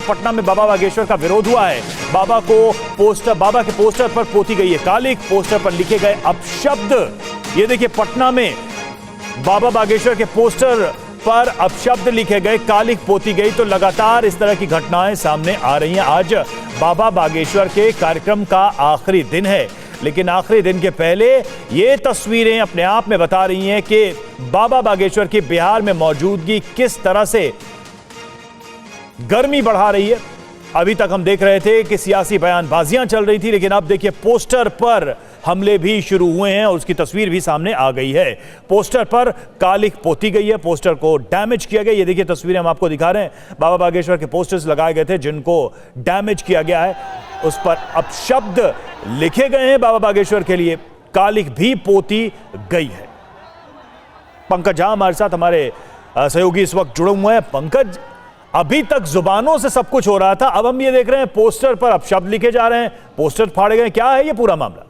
पटना में बाबा बागेश्वर का विरोध हुआ है। बाबा के पोस्टर पर पोती गई है कालिक, पोस्टर पर लिखे गए अपशब्द। ये देखिए, पटना में बाबा बागेश्वर के पोस्टर पर अपशब्द लिखे गए, कालिक पोती गई। तो लगातार इस तरह की घटनाएं सामने आ रही हैं। आज बाबा बागेश्वर के कार्यक्रम का आखिरी दिन है, लेकिन आखिरी दिन के पहले ये तस्वीरें अपने आप में बता रही हैं कि बाबा बागेश्वर की बिहार में मौजूदगी किस तरह से गर्मी बढ़ा रही है। अभी तक हम देख रहे थे कि सियासी बयानबाजियां चल रही थी, लेकिन अब देखिए पोस्टर पर हमले भी शुरू हुए हैं और उसकी तस्वीर भी सामने आ गई है। पोस्टर पर कालिक पोती गई है, पोस्टर को डैमेज किया गया। ये देखिए तस्वीरें हम आपको दिखा रहे हैं। बाबा बागेश्वर के पोस्टर्स लगाए गए थे जिनको डैमेज किया गया है, उस पर अपशब्द लिखे गए हैं बाबा बागेश्वर के लिए, कालिक भी पोती गई है। पंकज झा हमारे साथ, हमारे सहयोगी इस वक्त जुड़े हुए हैं। पंकज, अभी तक जुबानों से सब कुछ हो रहा था, अब हम ये देख रहे हैं पोस्टर पर अपशब्द लिखे जा रहे हैं, पोस्टर फाड़े गए। क्या है ये पूरा मामला?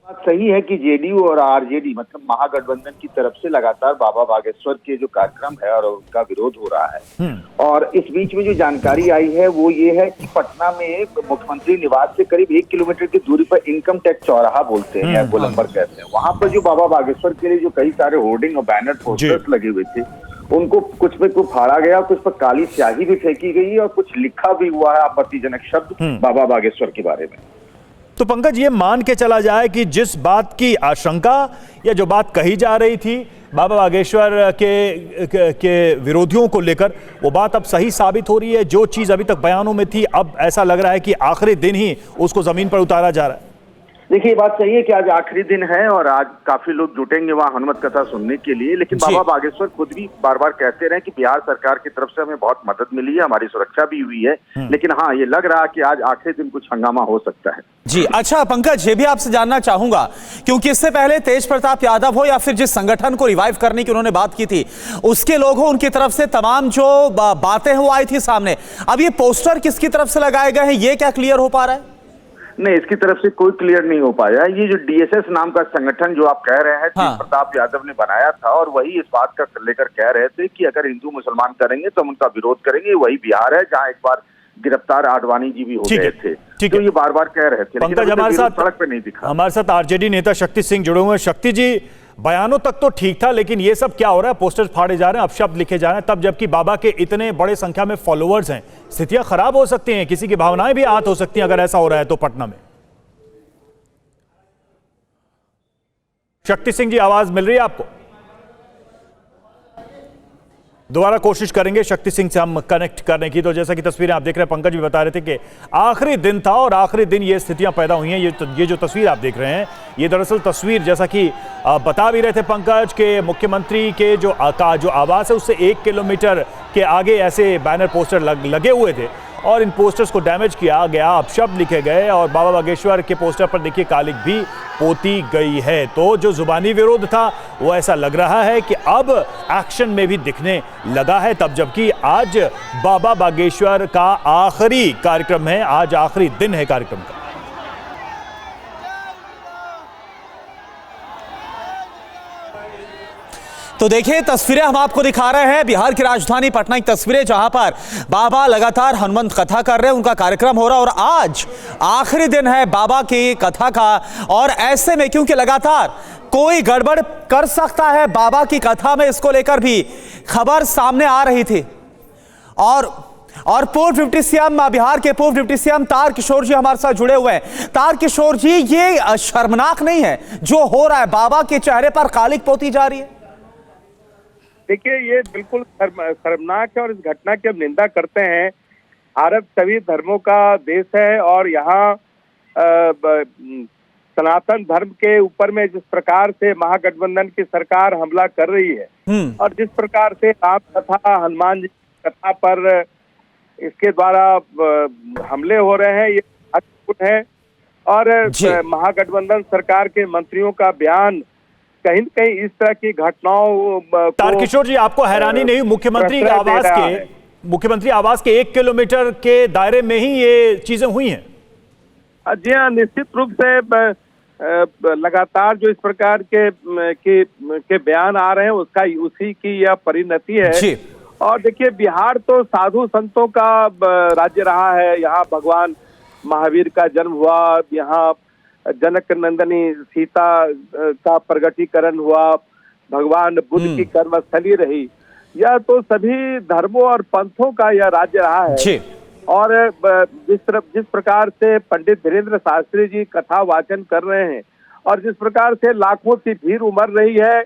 बात सही है कि जेडीयू और आरजेडी मतलब महागठबंधन की तरफ से लगातार बाबा बागेश्वर के जो कार्यक्रम है और उनका विरोध हो रहा है। और इस बीच में जो जानकारी आई है वो ये है कि पटना में मुख्यमंत्री निवास से करीब 1 किलोमीटर की दूरी पर इनकम टैक्स चौराहा बोलते हैं या गोलंबर कहते हैं, वहां पर जो बाबा बागेश्वर के लिए जो कई सारे होर्डिंग और बैनर पोस्टर्स लगे हुए थे, उनको कुछ पे कुछ फाड़ा गया, कुछ पर काली स्याही भी फेंकी गई और कुछ लिखा भी हुआ है आपत्तिजनक शब्द बाबा बागेश्वर के बारे में। तो पंकज, ये मान के चला जाए कि जिस बात की आशंका या जो बात कही जा रही थी बाबा बागेश्वर के विरोधियों को लेकर, वो बात अब सही साबित हो रही है। जो चीज अभी तक बयानों में थी, अब ऐसा लग रहा है कि आखिरी दिन ही उसको जमीन पर उतारा जा रहा है। देखिए, ये बात सही है कि आज आखिरी दिन है और आज काफी लोग जुटेंगे वहाँ हनुमत कथा सुनने के लिए, लेकिन बाबा बागेश्वर खुद भी बार बार कहते रहे कि बिहार सरकार की तरफ से हमें बहुत मदद मिली है, हमारी सुरक्षा भी हुई है, लेकिन हाँ, ये लग रहा है कि आज आखिरी दिन कुछ हंगामा हो सकता है। जी अच्छा पंकज, ये भी आपसे जानना चाहूंगा, क्योंकि इससे पहले तेज प्रताप यादव हो या फिर जिस संगठन को रिवाइव करने की उन्होंने बात की थी, उसके लोग हो, उनकी तरफ से तमाम जो बातें हो आई थी सामने। अब ये पोस्टर किसकी तरफ से लगाए गए हैं, ये क्या क्लियर हो पा रहा है? नहीं, इसकी तरफ से कोई क्लियर नहीं हो पाया। ये जो डीएसएस नाम का संगठन जो आप कह रहे हैं, तेज प्रताप यादव ने बनाया था और वही इस बात का लेकर कह रहे थे कि अगर हिंदू मुसलमान करेंगे तो हम उनका विरोध करेंगे। वही बिहार है जहां एक बार गिरफ्तार आडवाणी जी भी हो गए थे, तो ये बार बार कह रहे थे। पंकज, हमारे साथ सड़क पे नहीं दिखा। हमारे साथ आरजेडी नेता शक्ति सिंह जुड़े हुए हैं। शक्ति जी, बयानों तक तो ठीक था, लेकिन ये सब क्या हो रहा है? पोस्टर फाड़े जा रहे हैं, अपशब्द लिखे जा रहे हैं, तब जबकि बाबा के इतने बड़े संख्या में फॉलोअर्स हैं। स्थितियां खराब हो सकती हैं, किसी की भावनाएं भी आहत हो सकती हैं अगर ऐसा हो रहा है तो पटना में। शक्ति सिंह जी, आवाज मिल रही है आपको? दोबारा कोशिश करेंगे शक्ति सिंह से हम कनेक्ट करने की। तो जैसा कि तस्वीरें आप देख रहे हैं, पंकज भी बता रहे थे कि आखिरी दिन था और आखिरी दिन ये स्थितियां पैदा हुई हैं। ये जो तस्वीर आप देख रहे हैं, ये दरअसल तस्वीर, जैसा कि बता भी रहे थे पंकज, के मुख्यमंत्री के जो आवास है उससे 1 किलोमीटर के आगे ऐसे बैनर पोस्टर लगे हुए थे और इन पोस्टर्स को डैमेज किया गया, अपशब्द लिखे गए और बाबा बागेश्वर के पोस्टर पर देखिए कालिक भी पोती गई है। तो जो जुबानी विरोध था वो ऐसा लग रहा है कि अब एक्शन में भी दिखने लगा है, तब जबकि आज बाबा बागेश्वर का आखिरी कार्यक्रम है, आज आखिरी दिन है कार्यक्रम का। तो देखिए तस्वीरें हम आपको दिखा रहे हैं बिहार की राजधानी पटना की तस्वीरें, जहां पर बाबा लगातार हनुमंत कथा कर रहे हैं, उनका कार्यक्रम हो रहा है और आज आखिरी दिन है बाबा की कथा का। और ऐसे में क्योंकि लगातार कोई गड़बड़ कर सकता है बाबा की कथा में, इसको लेकर भी खबर सामने आ रही थी। और पूर्व डिप्टी सीएम, बिहार के पूर्व डिप्टी सीएम तारकिशोर जी हमारे साथ जुड़े हुए हैं। तारकिशोर जी, ये शर्मनाक नहीं है जो हो रहा है? बाबा के चेहरे पर कालिक पोती जा रही है। देखिए, ये बिल्कुल शर्मनाक है और इस घटना की हम निंदा करते हैं। भारत सभी धर्मों का देश है और यहाँ सनातन धर्म के ऊपर में जिस प्रकार से महागठबंधन की सरकार हमला कर रही है और जिस प्रकार से राम कथा, हनुमान जी की कथा पर इसके द्वारा हमले हो रहे हैं, ये अद्भुत है। और महागठबंधन सरकार के मंत्रियों का बयान कहीं न कहीं इस तरह की घटनाओं तारकिशोर जी, आपको हैरानी नहीं? मुख्यमंत्री आवास के 1 किलोमीटर के दायरे में ही ये चीजें हुई हैं। जी हाँ, निश्चित रूप से लगातार जो इस प्रकार के बयान आ रहे हैं उसका उसी की यह परिणति है। और देखिए, बिहार तो साधु संतों का राज्य रहा है। यहाँ भगवान महावीर का जन्म हुआ, यहाँ जनक नंदनी सीता का प्रगटीकरण हुआ, भगवान बुद्ध की कर्मस्थली रही। यह तो सभी धर्मों और पंथों का यह राज्य रहा है। और जिस प्रकार से पंडित धीरेन्द्र शास्त्री जी कथा वाचन कर रहे हैं और जिस प्रकार से लाखों की भीड़ उमड़ रही है,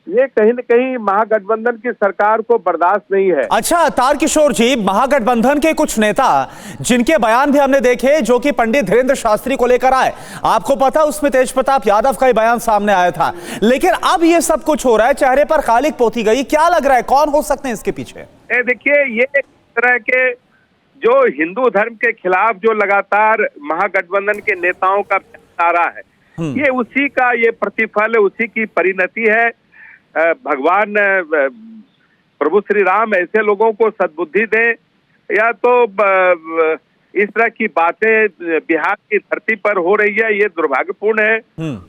ये कहीं न कहीं महागठबंधन की सरकार को बर्दाश्त नहीं है। अच्छा तारकिशोर जी, महागठबंधन के कुछ नेता जिनके बयान भी हमने देखे जो कि पंडित धीरेन्द्र शास्त्री को लेकर आए, आपको पता उसमें तेज प्रताप यादव का ही बयान सामने आया था, लेकिन अब ये सब कुछ हो रहा है, चेहरे पर कालिक पोती गई, क्या लग रहा है कौन हो सकते हैं इसके पीछे? देखिए, ये इस तरह के जो हिंदू धर्म के खिलाफ जो लगातार महागठबंधन के नेताओं का तारा है, ये उसी का ये प्रतिफल, उसी की परिणति है। भगवान प्रभु श्री राम ऐसे लोगों को सद्बुद्धि दे, या तो इस तरह की बातें बिहार की धरती पर हो रही है, ये दुर्भाग्यपूर्ण है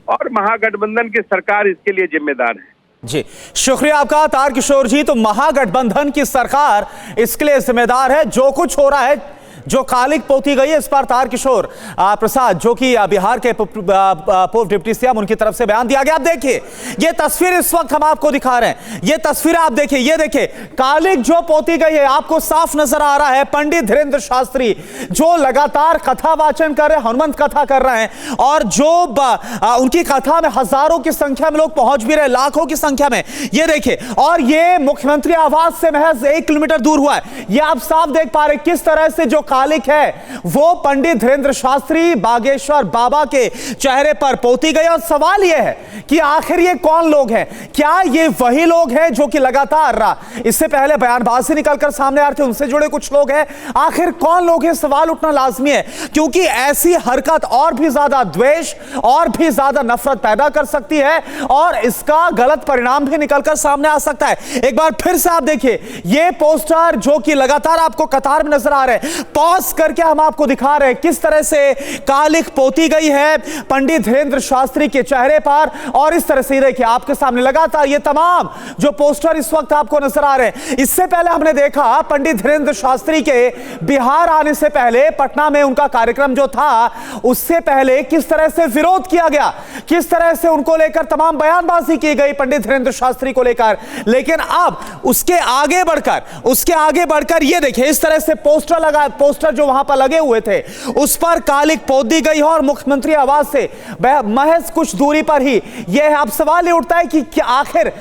और महागठबंधन की सरकार इसके लिए जिम्मेदार है। जी शुक्रिया आपका तारकिशोर जी। तो महागठबंधन की सरकार इसके लिए जिम्मेदार है, जो कुछ हो रहा है, जो कालिक पोती गई है, इस पर तारकिशोर प्रसाद जो कि बिहार के पूर्व डिप्टी सीएम, उनकी तरफ से बयान दिया गया। आप देखिए ये तस्वीर इस वक्त हम आपको दिखा रहे हैं, ये तस्वीर आप देखिए, ये देखिए कालिक जो पोती गई है, आपको साफ नजर आ रहा है पंडित धीरेन्द्र शास्त्री जो लगातार कथा वाचन कर रहे हैं, हनुमंत कथा कर रहे हैं, और जो उनकी कथा में हजारों की संख्या में लोग पहुंच भी रहे, लाखों की संख्या में, ये देखिए। और ये मुख्यमंत्री आवास से महज 1 किलोमीटर दूर हुआ है। ये आप साफ देख पा रहे किस तरह से जो कालिक है वो पंडित धीरेन्द्र शास्त्री बागेश्वर बाबा के चेहरे पर पोती गई। और सवाल यह है कि आखिर ये कौन लोग हैं? क्या ये वही लोग हैं जो कि लगातार इससे पहले बयानबाजी निकलकर सामने आ रहे थे, उनसे जुड़े कुछ लोग हैं? आखिर कौन लोग हैं, सवाल उठना लाजमी है, क्योंकि ऐसी हरकत और भी ज्यादा द्वेष और भी ज्यादा नफरत पैदा कर सकती है और इसका गलत परिणाम भी निकलकर सामने आ सकता है। एक बार फिर से आप देखिए ये पोस्टर जो कि लगातार आपको कतार में नजर आ रहे हैं, पॉज करके हम आपको दिखा रहे हैं किस तरह से कालिक पोती गई है पंडित धीरेन्द्र शास्त्री के चेहरे पर। और इस तरह से देखिए आपके सामने लगातार ये तमाम जो पोस्टर इस वक्त आपको नजर आ रहे हैं। इससे पहले हमने देखा पंडित धीरेन्द्र शास्त्री के बिहार आने से पहले पटना में उनका कार्यक्रम जो था, उससे पहले किस तरह से विरोध किया गया, किस तरह से उनको लेकर तमाम बयानबाजी की गई पंडित धीरेन्द्र शास्त्री को लेकर। लेकिन अब उसके आगे बढ़कर ये देखिए इस तरह से पोस्टर जो वहां पर लगे हुए थे उस पर कालिक पोत दी गई है और मुख्यमंत्री आवास से महज कुछ दूरी पर ही यह अब सवाल उठता है कि आखिर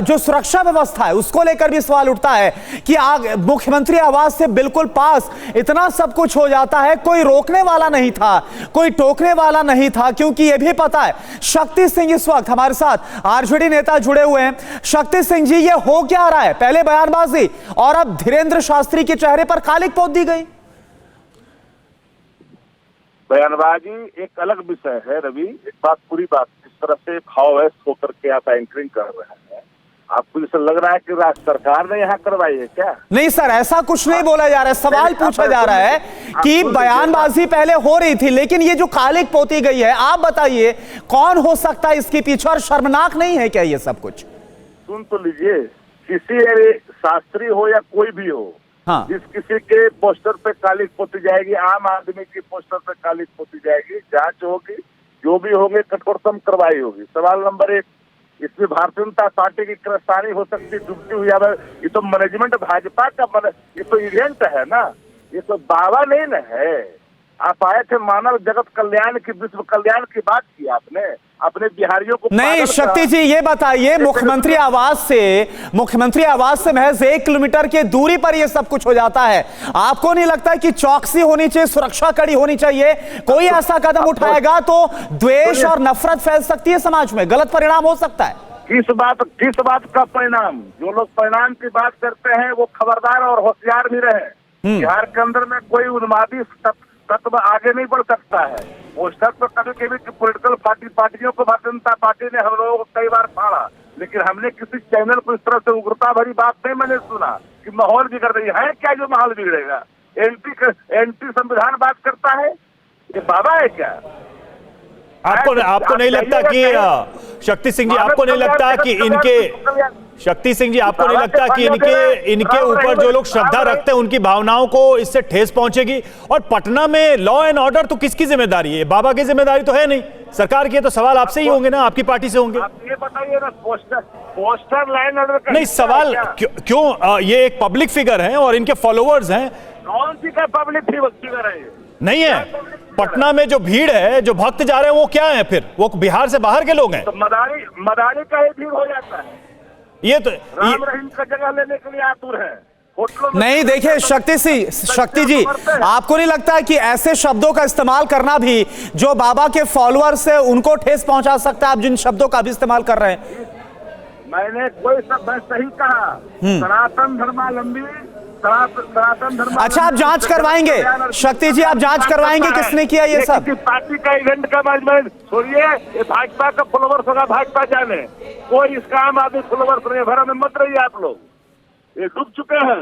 जो सुरक्षा व्यवस्था है उसको लेकर भी सवाल उठता है कि मुख्यमंत्री आवास से बिल्कुल पास इतना सब कुछ हो जाता है, कोई रोकने वाला नहीं था, कोई टोकने वाला नहीं था, क्योंकि यह भी पता है शक्ति सिंह इस वक्त हमारे साथ आरजेडी नेता जुड़े हुए हैं। शक्ति सिंह जी, ये हो क्या रहा है? पहले बयानबाजी और अब धीरेन्द्र शास्त्री के चेहरे पर कालिक पोत दी गई। बयानबाजी एक अलग विषय है रवि, एक बात पूरी बात, इस तरह से भाववश होकर के आप एंकरिंग कर रहे हैं, आपको जैसे लग रहा है कि राज्य सरकार ने यहाँ करवाई है क्या? नहीं सर, ऐसा कुछ नहीं बोला जा रहा है, सवाल पूछा जा रहा है कि बयानबाजी पहले हो रही थी, लेकिन ये जो कालिक पोती गई है, आप बताइए कौन हो सकता है इसके पीछे, और शर्मनाक नहीं है क्या ये सब कुछ? सुन तो लीजिए, किसी शास्त्री हो या कोई भी हो, हाँ। जिस किसी के पोस्टर पे कालिक पोती जाएगी, आम आदमी की पोस्टर पे कालिक पोती जाएगी, जांच होगी, जो भी होंगे कठोरतम कार्रवाई होगी। सवाल नंबर 1, इसमें भारतीय जनता पार्टी की गिरफ्तारी हो सकती है डूबती हुई। ये तो मैनेजमेंट भाजपा का, ये तो इवेंट है ना, ये तो दावा नहीं न है। आप आए थे मानव जगत कल्याण की, विश्व कल्याण की बात की आपने, अपने बिहारियों को नहीं। शक्ति जी ये बताइए, मुख्यमंत्री आवास से महज 1 किलोमीटर की दूरी पर यह सब कुछ हो जाता है, आपको नहीं लगता है कि चौकसी होनी चाहिए, सुरक्षा कड़ी होनी चाहिए? कोई ऐसा कदम उठाएगा तो द्वेष और नफरत फैल सकती है समाज में, गलत परिणाम हो सकता है। किस बात का परिणाम? जो लोग परिणाम की बात करते हैं वो खबरदार और होशियार भी रहे। बिहार के अंदर में कोई उन्मादी तत्व आगे नहीं बढ़ सकता है। पोस्टर तो कभी पॉलिटिकल पार्टियों को भारतीय जनता पार्टी ने हम लोगों को कई बार फाड़ा, लेकिन हमने किसी चैनल को इस तरह से उग्रता भरी बात नहीं मैंने सुना कि माहौल बिगड़ रही है। क्या जो माहौल बिगड़ेगा? एंटी संविधान बात करता है, ये बाबा है क्या? आपको नहीं लगता कि शक्ति सिंह जी, आपको नहीं लगता कि इनके शक्ति सिंह जी, आपको नहीं लगता कि इनके ऊपर जो लोग श्रद्धा रखते हैं उनकी भावनाओं को इससे ठेस पहुंचेगी? और पटना में लॉ एंड ऑर्डर तो किसकी जिम्मेदारी है? बाबा की जिम्मेदारी तो है नहीं, सरकार की है। तो सवाल आपसे ही होंगे ना, आपकी पार्टी से होंगे। आप ये बताइए ना, पोस्टर लाइन ऑर्डर नहीं, सवाल क्यों ये एक पब्लिक फिगर है और इनके फॉलोअर्स हैं। कौन सी का पब्लिक फिगर है? नहीं है, पटना में जो भीड़ है, जो भक्त जा रहे हैं, वो क्या है फिर? वो बिहार से बाहर के लोग हैं। तो मदारी का ही भीड़ हो जाता है। ये तो राम रहीम का जगह लेने के लिए आतुर है। नहीं, देखिए शक्ति जी, आपको नहीं लगता कि ऐसे शब्दों का इस्तेमाल करना भी जो बाबा के फॉलोअर्स है उनको ठेस पहुंचा सकता है? आप जिन शब्दों का भी इस्तेमाल कर रहे हैं, मैंने कोई शब्द सही कहा। सनातन धर्मावलंबी, सनातन धर्म। अच्छा, आप जांच करवाएंगे शक्ति जी, आप जांच करवाएंगे किसने किया ये सब? पार्टी का इवेंट का मैनेजमेंट छोड़िए, ये भाजपा का फॉलोवर्स होगा, भाजपा जाने। कोई इसका आम आदमी फॉलोवर्स नहीं, भरा में मत रहिए आप लोग। ये डूब चुके हैं।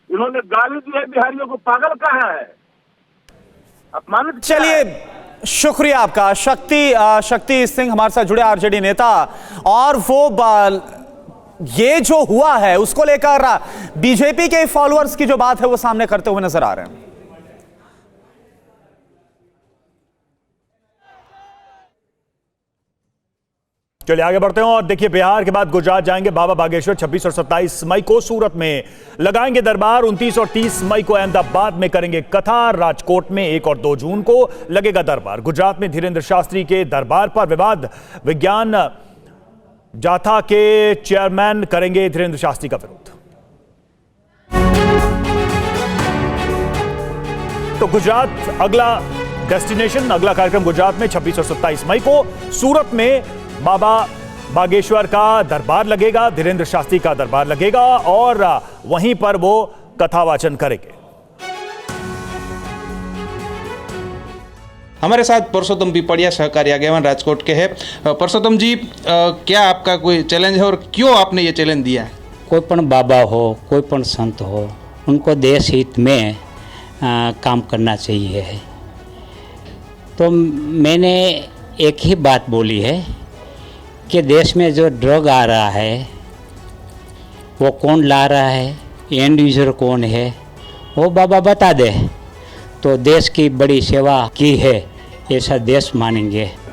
इन्होंने गाली दी है बिहारियों को, पागल कहा है, अपमानित। चलिए, शुक्रिया आपका। शक्ति सिंह हमारे साथ जुड़े, आरजेडी नेता। और वो ये जो हुआ है उसको लेकर बीजेपी के फॉलोअर्स की जो बात है वो सामने करते हुए नजर आ रहे हैं। चलिए आगे बढ़ते हैं और देखिए, बिहार के बाद गुजरात जाएंगे बाबा बागेश्वर। 26 और 27 मई को सूरत में लगाएंगे दरबार। 29 और 30 मई को अहमदाबाद में करेंगे कथा। राजकोट में 1 और 2 जून को लगेगा दरबार। गुजरात में धीरेन्द्र शास्त्री के दरबार पर विवाद। विज्ञान जाथा के चेयरमैन करेंगे धीरेन्द्र शास्त्री का विरोध। तो गुजरात अगला डेस्टिनेशन, अगला कार्यक्रम गुजरात में 26 और 27 मई को सूरत में बाबा बागेश्वर का दरबार लगेगा, धीरेन्द्र शास्त्री का दरबार लगेगा और वहीं पर वो कथा वाचन करेंगे। हमारे साथ परसोत्तम पिपड़िया सहकारी आगेवान राजकोट के हैं। परसोत्तम जी, क्या आपका कोई चैलेंज है और क्यों आपने ये चैलेंज दिया है? कोई पण बाबा हो, कोई पण संत हो, उनको देश हित में काम करना चाहिए। तो मैंने एक ही बात बोली है कि देश में जो ड्रग आ रहा है वो कौन ला रहा है, एंड यूजर कौन है, वो बाबा बता दे तो देश की बड़ी सेवा की है ऐसा देश मानेंगे।